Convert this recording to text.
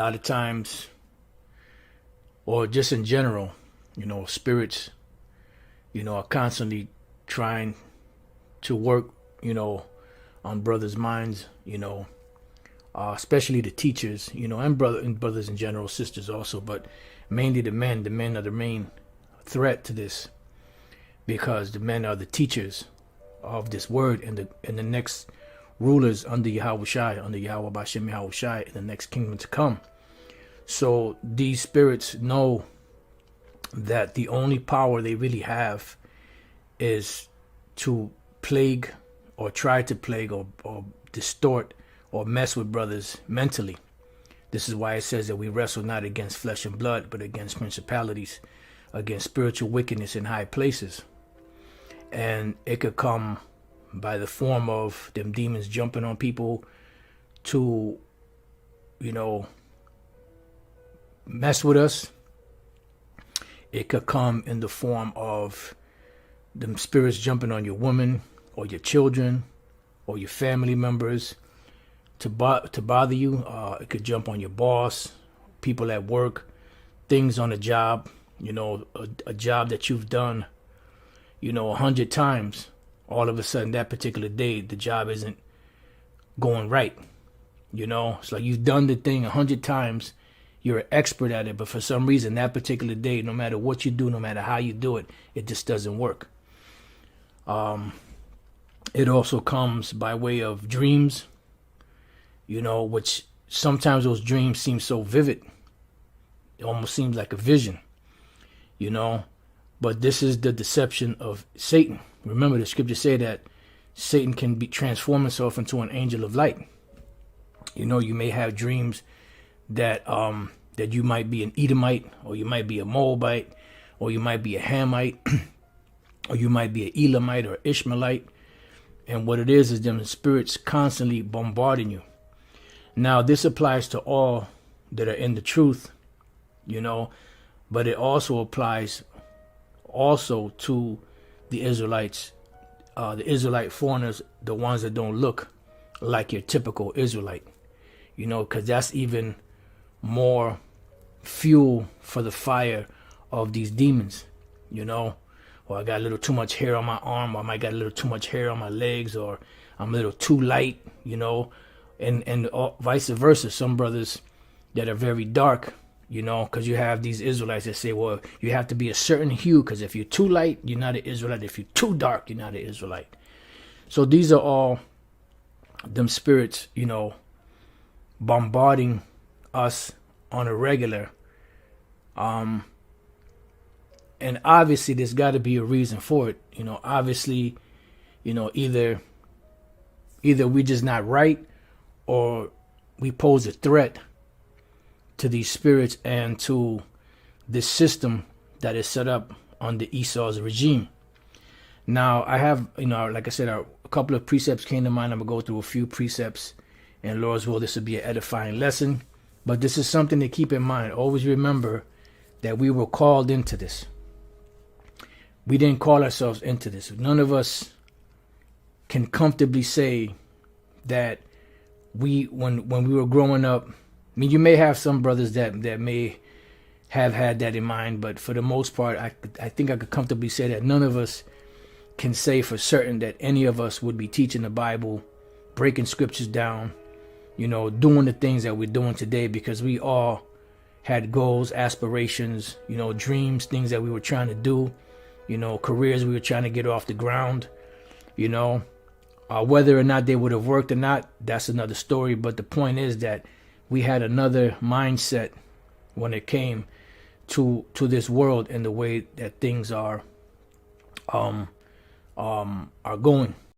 A lot of times, or just in general, spirits, are constantly trying to work, on brothers' minds, especially the teachers, and brothers in general, sisters also, but mainly the men. The men are the main threat to this because the men are the teachers of this word and the next rulers under Yahweh Shai, under Yahweh Bashem Yahweh Shai, in the next kingdom to come. So these spirits know that the only power they really have is to plague or try to plague or distort or mess with brothers mentally. This is why it says that we wrestle not against flesh and blood, but against principalities, against spiritual wickedness in high places. And it could come by the form of them demons jumping on people to, mess with us. It could come in the form of them spirits jumping on your woman or your children or your family members to bother you. It could jump on your boss, people at work, things on a job, a job that you've done, 100 times. All of a sudden, that particular day, the job isn't going right. It's like you've done the thing 100 times. You're an expert at it, but for some reason, that particular day, no matter what you do, no matter how you do it, it just doesn't work. It also comes by way of dreams, which sometimes those dreams seem so vivid. It almost seems like a vision, but this is the deception of Satan. Remember, the scriptures say that Satan can transform himself into an angel of light. You may have dreams that that you might be an Edomite, or you might be a Moabite, or you might be a Hamite, or you might be an Elamite or Ishmaelite. And what it is them spirits constantly bombarding you. Now, this applies to all that are in the truth, but it also applies also to the Israelites, the Israelite foreigners, the ones that don't look like your typical Israelite, because that's even more fuel for the fire of these demons, or I got a little too much hair on my arm, or I might got a little too much hair on my legs, or I'm a little too light, and vice versa. Some brothers that are very dark, because you have these Israelites that say, well, you have to be a certain hue, because if you're too light, you're not an Israelite. If you're too dark, you're not an Israelite. So these are all them spirits, bombarding us on a regular. And obviously there's got to be a reason for it. Obviously, either we just not right, or we pose a threat to these spirits and to this system that is set up under Esau's regime. Now, I have, like I said, a couple of precepts came to mind. I'm going to go through a few precepts, and Lord's will, this will be an edifying lesson. But this is something to keep in mind. Always remember that we were called into this. We didn't call ourselves into this. None of us can comfortably say that when we were growing up, you may have some brothers that may have had that in mind, but for the most part, I think I could comfortably say that none of us can say for certain that any of us would be teaching the Bible, breaking scriptures down, doing the things that we're doing today, because we all had goals, aspirations, dreams, things that we were trying to do, careers we were trying to get off the ground, whether or not they would have worked or not, that's another story. But the point is that we had another mindset when it came to this world and the way that things are going.